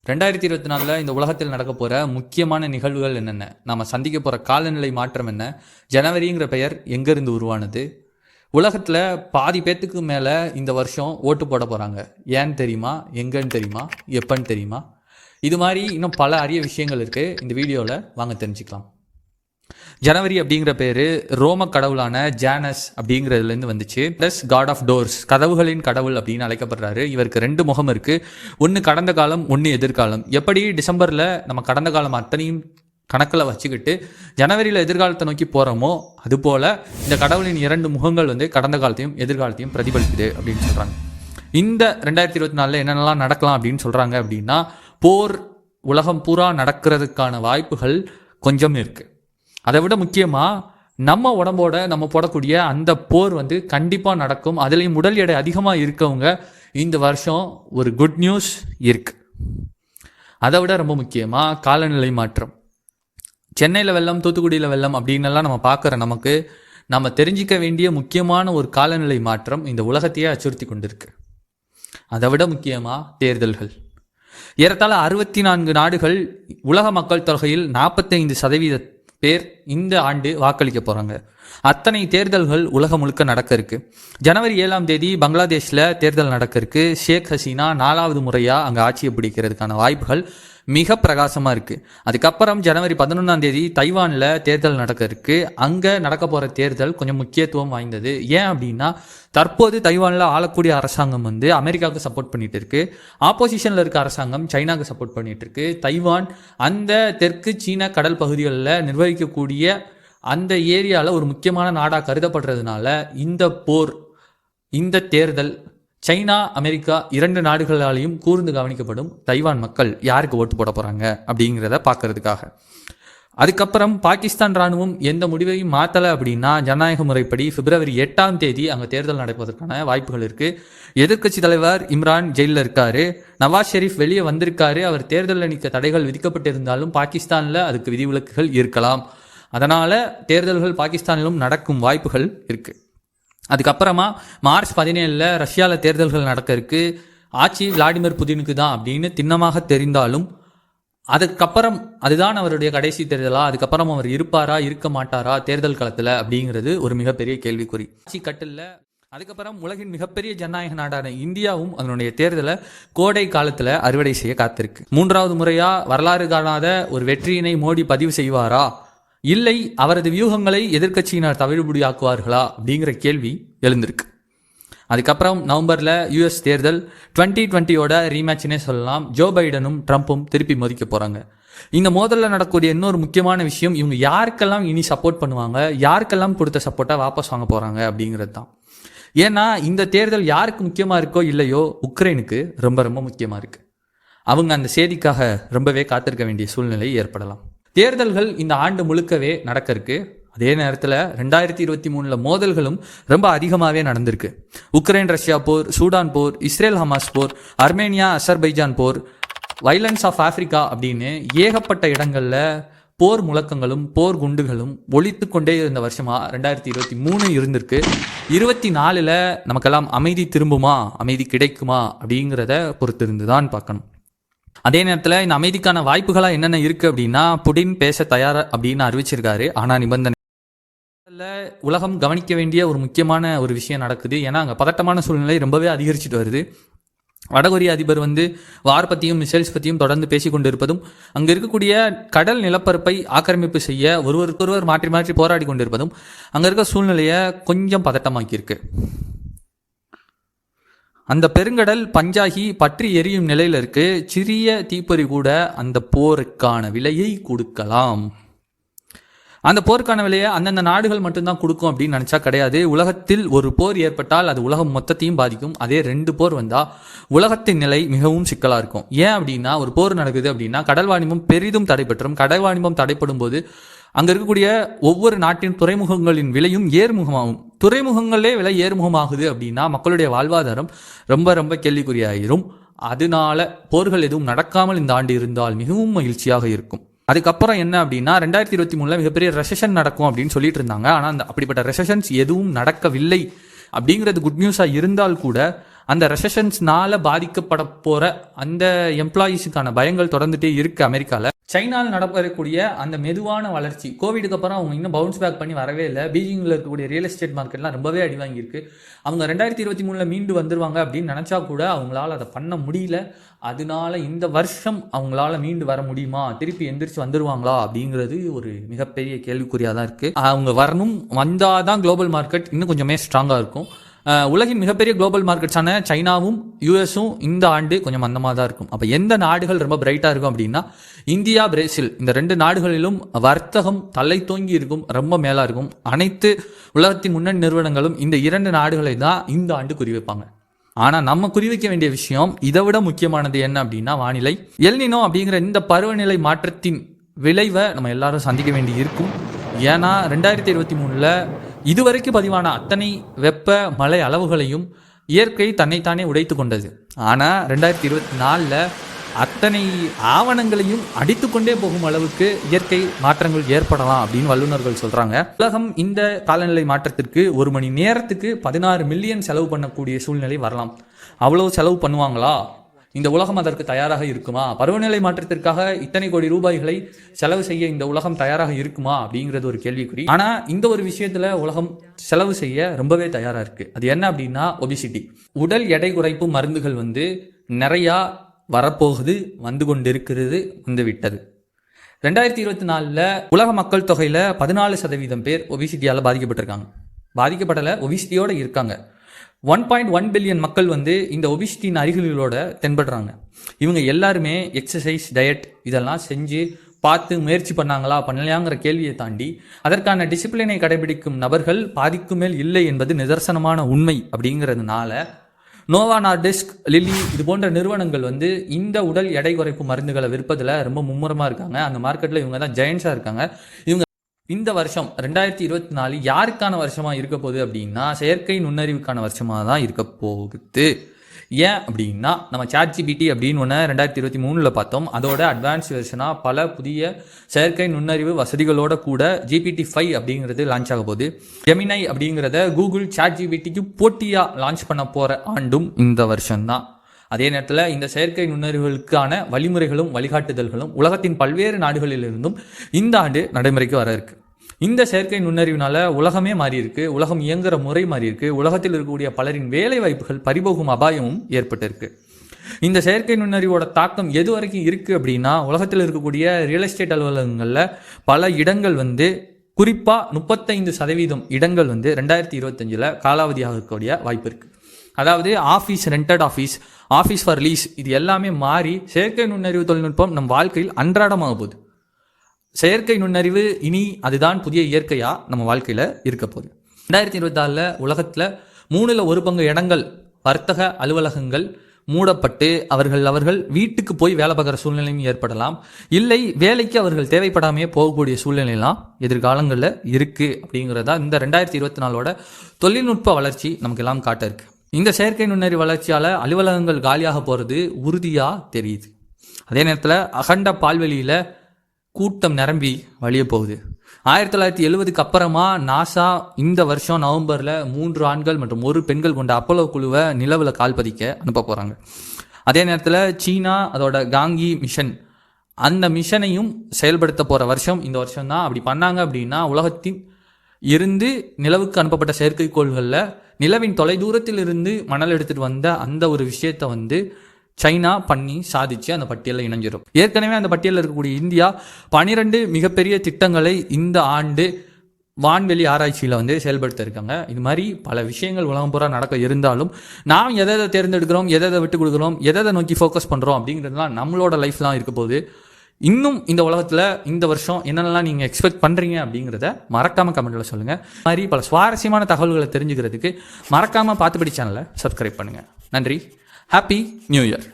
2024 இந்த உலகத்தில் நடக்க போகிற முக்கியமான நிகழ்வுகள் என்னென்ன, நம்ம சந்திக்க போகிற காலநிலை மாற்றம் என்ன, ஜனவரிங்கிற பெயர் எங்கேருந்து உருவானது, உலகத்தில் பாதி பேத்துக்கு மேலே இந்த வருஷம் ஓட்டு போட போகிறாங்க. ஏன்னு தெரியுமா, எங்கன்னு தெரியுமா, எப்பன்னு தெரியுமா? இது மாதிரி இன்னும் பல அரிய விஷயங்கள் இருக்குது. இந்த வீடியோவில் வாங்க தெரிஞ்சுக்கலாம். ஜனவரி அப்படிங்கிற பேர் ரோம கடவுளான ஜானஸ் அப்படிங்கிறதுலேருந்து வந்துச்சு. ப்ளஸ் காட் ஆஃப் டோர்ஸ், கதவுகளின் கடவுள் அப்படின்னு அழைக்கப்படுறாரு. இவருக்கு 2 முகம் இருக்குது. ஒன்று கடந்த காலம், ஒன்று எதிர்காலம். எப்படி டிசம்பரில் நம்ம கடந்த காலம் அத்தனையும் கணக்கில் வச்சுக்கிட்டு ஜனவரியில் எதிர்காலத்தை நோக்கி போகிறோமோ, அதுபோல் இந்த கடவுளின் 2 முகங்கள் கடந்த காலத்தையும் எதிர்காலத்தையும் பிரதிபலிக்குது அப்படின்னு சொல்கிறாங்க. இந்த 2024 என்னென்னலாம் நடக்கலாம் அப்படின்னு சொல்கிறாங்க அப்படின்னா, போர் உலகம் பூரா நடக்கிறதுக்கான வாய்ப்புகள் கொஞ்சம் இருக்குது. அதை விட முக்கியமாக நம்ம உடம்போட நம்ம போடக்கூடிய அந்த போர் கண்டிப்பாக நடக்கும். அதுலேயும் உடல் எடை அதிகமாக இருக்கவங்க இந்த வருஷம் ஒரு குட் நியூஸ் இருக்குது. அதை விட ரொம்ப முக்கியமாக காலநிலை மாற்றம். சென்னையில் வெள்ளம், தூத்துக்குடியில் வெள்ளம் அப்படின்னெல்லாம் நம்ம பார்க்குற நமக்கு நம்ம தெரிஞ்சிக்க வேண்டிய முக்கியமான ஒரு காலநிலை மாற்றம் இந்த உலகத்தையே அச்சுறுத்தி கொண்டிருக்கு. அதை விட முக்கியமாக தேர்தல்கள். ஏறத்தாழ 64 நாடுகள் உலக மக்கள் தொகையில் 45% பேர் இந்த ஆண்டு வாக்களிக்க போகிறாங்க. அத்தனை தேர்தல்கள் உலகம் முழுக்க நடக்க இருக்கு. ஜனவரி 7ஆம் தேதி பங்களாதேஷில் தேர்தல் நடக்க இருக்கு. ஷேக் ஹசீனா 4வது முறையாக அங்கே ஆட்சியை பிடிக்கிறதுக்கான வாய்ப்புகள் மிக பிரகாசமாக இருக்குது. அதுக்கப்புறம் ஜனவரி 11ஆம் தேதி தைவானில் தேர்தல் நடக்க இருக்கு. அங்கே நடக்க போகிற தேர்தல் கொஞ்சம் முக்கியத்துவம் வாய்ந்தது. ஏன் அப்படின்னா, தற்போது தைவானில் ஆளக்கூடிய அரசாங்கம் அமெரிக்காவுக்கு சப்போர்ட் பண்ணிட்டு இருக்கு. ஆப்போசிஷனில் இருக்க அரசாங்கம் சைனாவுக்கு சப்போர்ட் பண்ணிட்டு இருக்கு. தைவான் அந்த தெற்கு சீன கடல் பகுதிகளில் நிர்வகிக்கக்கூடிய அந்த ஏரியாவில் ஒரு முக்கியமான நாடாக கருதப்படுறதுனால இந்த போர், இந்த தேர்தல் சைனா அமெரிக்கா 2 நாடுகளாலையும் கூர்ந்து கவனிக்கப்படும். தைவான் மக்கள் யாருக்கு ஓட்டு போட போகிறாங்க அப்படிங்கிறத பார்க்கறதுக்காக. அதுக்கப்புறம் பாகிஸ்தான் இராணுவம் எந்த முடிவையும் மாற்றலை அப்படின்னா, ஜனநாயக முறைப்படி பிப்ரவரி 8ஆம் தேதி அங்கே தேர்தல் நடப்பதற்கான வாய்ப்புகள் இருக்குது. எதிர்க்கட்சி தலைவர் இம்ரான் ஜெயிலில் இருக்காரு. நவாஸ் ஷெரீப் வெளியே வந்திருக்காரு. அவர் தேர்தலில் நிற்க தடைகள் விதிக்கப்பட்டிருந்தாலும் பாகிஸ்தானில் அதுக்கு விதிவிலக்குகள் இருக்கலாம். அதனால் தேர்தல்கள் பாகிஸ்தானிலும் நடக்கும் வாய்ப்புகள் இருக்குது. அதுக்கப்புறமா மார்ச் 17 ரஷ்யாவில் தேர்தல்கள் நடக்க இருக்கு. ஆட்சி விளாடிமிர் புதினுக்கு தான் அப்படின்னு திண்ணமாக தெரிந்தாலும் அதுக்கப்புறம் அதுதான் அவருடைய கடைசி தேர்தலா, அதுக்கப்புறம் அவர் இருப்பாரா இருக்க மாட்டாரா தேர்தல் களத்தில் அப்படிங்கிறது ஒரு மிகப்பெரிய கேள்விக்குறி. ஆட்சி கட்டில். அதுக்கப்புறம் உலகின் மிகப்பெரிய ஜனநாயக நாடான இந்தியாவும் அதனுடைய தேர்தலை கோடை காலத்தில் அறுவடை செய்ய காத்திருக்கு. 3வது முறையாக வரலாறு காணாத ஒரு வெற்றியினை மோடி பதிவு செய்வாரா, இல்லை அவரது வியூகங்களை எதிர்க்கட்சியினர் தவிடுபடியாக்குவார்களா அப்படிங்கிற கேள்வி எழுந்திருக்கு. அதுக்கப்புறம் நவம்பரில் யூஎஸ் தேர்தல் 2020ோட ரீமேட்ச்னே சொல்லலாம். ஜோ பைடனும் ட்ரம்ப்பும் திருப்பி மோதிக்க போகிறாங்க. இந்த மோதலில் நடக்கக்கூடிய இன்னொரு முக்கியமான விஷயம், இவங்க யாருக்கெல்லாம் இனி சப்போர்ட் பண்ணுவாங்க, யாருக்கெல்லாம் கொடுத்த சப்போர்ட்டை வாபஸ் வாங்க போகிறாங்க அப்படிங்கிறது தான். ஏன்னா இந்த தேர்தல் யாருக்கு முக்கியமாக இருக்கோ இல்லையோ, உக்ரைனுக்கு ரொம்ப ரொம்ப முக்கியமாக இருக்குது. அவங்க அந்த செய்திக்காக ரொம்பவே காத்திருக்க வேண்டிய சூழ்நிலை ஏற்படலாம். தேர்தல்கள் இந்த ஆண்டு முழுக்கவே நடக்க இருக்கு. அதே நேரத்தில் 2023 மோதல்களும் ரொம்ப அதிகமாகவே நடந்திருக்கு. உக்ரைன் ரஷ்யா போர், சூடான் போர், இஸ்ரேல் ஹமாஸ் போர், அர்மேனியா அசர்பைஜான் போர், வைலன்ஸ் ஆஃப் ஆப்பிரிக்கா அப்படின்னு ஏகப்பட்ட இடங்களில் போர் முழக்கங்களும் போர் குண்டுகளும் ஒலித்து கொண்டே இருந்த வருஷமாக 2023 இருந்திருக்கு. 24 நமக்கெல்லாம் அமைதி திரும்புமா, அமைதி கிடைக்குமா அப்படிங்கிறத பொறுத்திருந்து தான் பார்க்கணும். அதே நேரத்தில் இந்த அமைதிக்கான வாய்ப்புகளாக என்னென்ன இருக்குது அப்படின்னா, புடின் பேச தயார் அப்படின்னு அறிவிச்சிருக்காரு. ஆனால் நிபந்தனை உலகம் கவனிக்க வேண்டிய ஒரு முக்கியமான ஒரு விஷயம் நடக்குது. ஏன்னா அங்கே பதட்டமான சூழ்நிலை ரொம்பவே அதிகரிச்சுட்டு வருது. வடகொரிய அதிபர் வார் பற்றியும் மிசைல்ஸ் பற்றியும் தொடர்ந்து பேசி கொண்டு இருப்பதும், அங்கே இருக்கக்கூடிய கடல் நிலப்பரப்பை ஆக்கிரமிப்பு செய்ய ஒருவருக்கொருவர் மாற்றி மாற்றி போராடி கொண்டிருப்பதும் அங்கே இருக்க சூழ்நிலையை கொஞ்சம் பதட்டமாக்கியிருக்கு. அந்த பெருங்கடல் பஞ்சாகி பற்றி எரியும் நிலையில் இருக்கு. சிறிய தீப்பொறி கூட அந்த போருக்கான விலையை கொடுக்கலாம். அந்த போருக்கான விலையை அந்தந்த நாடுகள் மட்டும்தான் கொடுக்கும் அப்படின்னு நினச்சா கிடையாது. உலகத்தில் ஒரு போர் ஏற்பட்டால் அது உலகம் மொத்தத்தையும் பாதிக்கும். அதே 2 போர் வந்தால் உலகத்தின் நிலை மிகவும் சிக்கலாக இருக்கும். ஏன் அப்படின்னா, ஒரு போர் நடக்குது அப்படின்னா கடல் வாணிபம் பெரிதும் தடைபெற்றும். கடல் வாணிபம் தடைப்படும் போது அங்கே இருக்கக்கூடிய ஒவ்வொரு நாட்டின் துறைமுகங்களின் விலையும் ஏறுமுகமாகும். துறைமுகங்களே விலை ஏறுமுகமாகுது அப்படின்னா மக்களுடைய வாழ்வாதாரம் ரொம்ப ரொம்ப கேள்விக்குறியாயிரும். அதனால போர்கள் எதுவும் நடக்காமல் இந்த ஆண்டு இருந்தால் மிகவும் மகிழ்ச்சியாக இருக்கும். அதுக்கப்புறம் என்ன அப்படின்னா, 2023 மிகப்பெரிய ரெசஷன் நடக்கும் அப்படின்னு சொல்லிட்டு இருந்தாங்க. ஆனால் அப்படிப்பட்ட ரெசஷன்ஸ் எதுவும் நடக்கவில்லை அப்படிங்கிறது குட் நியூஸாக இருந்தால் கூட அந்த ரெசஷன்ஸ்னால பாதிக்கப்பட போகிற அந்த எம்ப்ளாயீஸுக்கான பயங்கள் தொடர்ந்துட்டே இருக்குது அமெரிக்காவில். சைனாவில் நடக்கக்கூடிய அந்த மெதுவான வளர்ச்சி, கோவிடுக்கு அப்புறம் அவங்க இன்னும் பவுன்ஸ் பேக் பண்ணி வரவே இல்லை. பீஜிங்கில் இருக்கக்கூடிய ரியல் எஸ்டேட் மார்க்கெட்லாம் ரொம்பவே அடி வாங்கியிருக்கு. அவங்க 2023 மீண்டு வந்துருவாங்க அப்படின்னு நினச்சா கூட அவங்களால அதை பண்ண முடியல. அதனால இந்த வருஷம் அவங்களால மீண்டு வர முடியுமா, திருப்பி எந்திரிச்சு வந்துடுவாங்களா அப்படிங்கிறது ஒரு மிகப்பெரிய கேள்விக்குறியாக தான் இருக்குது. அவங்க வரணும், வந்தால் தான் குளோபல் மார்க்கெட் இன்னும் கொஞ்சமே ஸ்ட்ராங்காக இருக்கும். உலகின் மிகப்பெரிய குளோபல் மார்க்கெட்ஸான சைனாவும் யூஎஸும் இந்த ஆண்டு கொஞ்சம் மந்தமாக தான் இருக்கும். அப்போ எந்த நாடுகள் ரொம்ப பிரைட்டாக இருக்கும் அப்படின்னா இந்தியா, பிரேசில், இந்த 2 நாடுகளிலும் வர்த்தகம் தலை தோங்கி இருக்கும், ரொம்ப மேலாக இருக்கும். அனைத்து உலகத்தின் முன்னணி நிறுவனங்களும் இந்த 2 நாடுகளை தான் இந்த ஆண்டு குறிவைப்பாங்க. ஆனால் நம்ம குறிவைக்க வேண்டிய விஷயம் இதை விட முக்கியமானது என்ன அப்படின்னா வானிலை. எல்னினோ அப்படிங்கிற இந்த பருவநிலை மாற்றத்தின் விளைவை நம்ம எல்லாரும் சந்திக்க வேண்டி இருக்கும். ஏன்னா 2023 இதுவரைக்கும் பதிவான அத்தனை வெப்ப மழை அளவுகளையும் இயற்கை தன்னைத்தானே உடைத்து கொண்டது. ஆனால் 2024 அத்தனை ஆவணங்களையும் அடித்து கொண்டே போகும் அளவுக்கு இயற்கை மாற்றங்கள் ஏற்படலாம் அப்படின்னு வல்லுநர்கள் சொல்கிறாங்க. உலகம் இந்த காலநிலை மாற்றத்திற்கு 1 மணி நேரத்துக்கு 16 மில்லியன் செலவு பண்ணக்கூடிய சூழ்நிலை வரலாம். அவ்வளோ செலவு பண்ணுவாங்களா? இந்த உலகம் அதற்கு தயாராக இருக்குமா? பருவநிலை மாற்றத்திற்காக இத்தனை கோடி ரூபாய்களை செலவு செய்ய இந்த உலகம் தயாராக இருக்குமா அப்படிங்கிறது ஒரு கேள்விக்குறி. ஆனால் இந்த ஒரு விஷயத்துல உலகம் செலவு செய்ய ரொம்பவே தயாராக இருக்கு. அது என்ன அப்படின்னா ஒபிசிட்டி. உடல் எடை குறைப்பு மருந்துகள் நிறையா வரப்போகுது, வந்து கொண்டிருக்கிறது, வந்து விட்டது. 2024 உலக மக்கள் தொகையில் 14% பேர் ஒபிசிட்டியால் பாதிக்கப்பட்டிருக்காங்க. பாதிக்கப்படலை, ஒபிசிட்டியோட இருக்காங்க. 1.1 பில்லியன் மக்கள் இந்த ஒபிசிட்டியின் அறிகுறிகளோட தென்படுறாங்க. இவங்க எல்லாருமே எக்ஸசைஸ், டயட் இதெல்லாம் செஞ்சு பார்த்து முயற்சி பண்ணாங்களா, பண்ணலையாங்கிற கேள்வியை தாண்டி அதற்கான டிசிப்ளினை கடைபிடிக்கும் நபர்கள் பாதிக்கு மேல் இல்லை என்பது நிதர்சனமான உண்மை. அப்படிங்கிறதுனால நோவா நார்டிஸ்க், லில்லி இது போன்ற நிறுவனங்கள் இந்த உடல் எடை குறைப்பு மருந்துகளை விற்பதில் ரொம்ப மும்முரமாக இருக்காங்க. அந்த மார்க்கெட்டில் இவங்க தான் ஜெயன்ஸாக இருக்காங்க. இவங்க இந்த வருஷம் 2024 யாருக்கான வருஷமாக இருக்க போகுது அப்படின்னா செயற்கை நுண்ணறிவுக்கான வருஷமாக தான் இருக்க போகுது. ஏன் அப்படின்னா நம்ம ChatGPT அப்படின்னு ஒன்று 2023 பார்த்தோம். அதோட அட்வான்ஸ் வெர்ஷனாக பல புதிய செயற்கை நுண்ணறிவு வசதிகளோட கூட GPT-5 அப்படிங்கிறது லான்ச் ஆக போகுது. ஜெமினை அப்படிங்கிறத கூகுள் ChatGPTக்கு போட்டியாக லான்ச் பண்ண போகிற ஆண்டும் இந்த வருஷம்தான். அதே நேரத்தில் இந்த செயற்கை நுண்ணறிவுகளுக்கான வழிமுறைகளும் வழிகாட்டுதல்களும் உலகத்தின் பல்வேறு நாடுகளிலிருந்தும் இந்த ஆண்டு நடைமுறைக்கு வர இருக்கு. இந்த செயற்கை நுண்ணறிவுனால உலகமே மாறி இருக்கு, உலகம் இயங்குற முறை மாறி இருக்கு, உலகத்தில் இருக்கக்கூடிய பலரின் வேலை வாய்ப்புகள் பறிபோகும் அபாயமும் ஏற்பட்டிருக்கு. இந்த செயற்கை நுண்ணறிவோட தாக்கம் எது வரைக்கும் இருக்கு அப்படின்னா உலகத்தில் இருக்கக்கூடிய ரியல் எஸ்டேட் அலுவலகங்களில் பல இடங்கள் குறிப்பாக 35% இடங்கள் 2025 காலாவதியாக இருக்கக்கூடிய வாய்ப்பு இருக்கு. அதாவது office, rented office, office for lease இது எல்லாமே மாறி செயற்கை நுண்ணறிவு தொழில்நுட்பம் நம் வாழ்க்கையில் அன்றாடமாக போகுது. செயற்கை நுண்ணறிவு இனி அதுதான் புதிய இயற்கையாக நம்ம வாழ்க்கையில் இருக்க போகுது. 2024 உலகத்தில் 1/3 இடங்கள் வர்த்தக அலுவலகங்கள் மூடப்பட்டு அவர்கள் வீட்டுக்கு போய் வேலை பார்க்குற சூழ்நிலையும் ஏற்படலாம். இல்லை வேலைக்கு அவர்கள் தேவைப்படாமையே போகக்கூடிய சூழ்நிலையெல்லாம் எதிர்காலங்களில் இருக்குது. அப்படிங்கிறதா இந்த 2024 தொழில்நுட்ப வளர்ச்சி நமக்கு எல்லாம் காட்ட இருக்கு. இந்த செயற்கை நுண்ணறிவு வளர்ச்சியால் அலுவலகங்கள் காலியாக போகிறது உறுதியாக தெரியுது. அதே நேரத்தில் அகண்ட பால்வெளியில் கூட்டம் நிரம்பி வழிய போகுது. 1970க்கு அப்புறமா நாசா இந்த வருஷம் நவம்பரில் 3 ஆண்கள் மற்றும் 1 பெண்கள் கொண்ட அப்போலோ குழுவை நிலவில் கால் பதிக்க அனுப்ப போகிறாங்க. அதே நேரத்தில் சீனா அதோட காங்கி மிஷன் அந்த மிஷனையும் செயல்படுத்த போகிற வருஷம் இந்த வருஷம் தான். அப்படி பண்ணாங்க அப்படின்னா உலகத்தின் இருந்து நிலவுக்கு அனுப்பப்பட்ட செயற்கைக்கோள்களில் நிலவின் தொலைதூரத்தில் இருந்து மணல் எடுத்துகிட்டு வந்த அந்த ஒரு விஷயத்தை சைனா பண்ணி சாதிச்சு அந்த பட்டியலில் இணைஞ்சிடும். ஏற்கனவே அந்த பட்டியலில் இருக்கக்கூடிய இந்தியா 12 மிகப்பெரிய திட்டங்களை இந்த ஆண்டு வான்வெளி ஆராய்ச்சியில் செயல்படுத்த இருக்காங்க. இது மாதிரி பல விஷயங்கள் உலகம் பூரா நடக்க இருந்தாலும் நாம் எதை தேர்ந்தெடுக்கிறோம், எதை விட்டு கொடுக்குறோம், எதை நோக்கி ஃபோக்கஸ் பண்ணுறோம் அப்படிங்கிறதுலாம் நம்மளோட லைஃப்லாம் இருக்க போது. இன்னும் இந்த உலகத்தில் இந்த வருஷம் என்னென்னலாம் நீங்கள் எக்ஸ்பெக்ட் பண்ணுறீங்க அப்படிங்கிறத மறக்காமல் கமெண்ட்டில் சொல்லுங்கள். இது மாதிரி பல சுவாரஸ்யமான தகவல்களை தெரிஞ்சுக்கிறதுக்கு மறக்காமல் பார்த்துபடி சேனலை சப்ஸ்கிரைப் பண்ணுங்கள். நன்றி. Happy new year.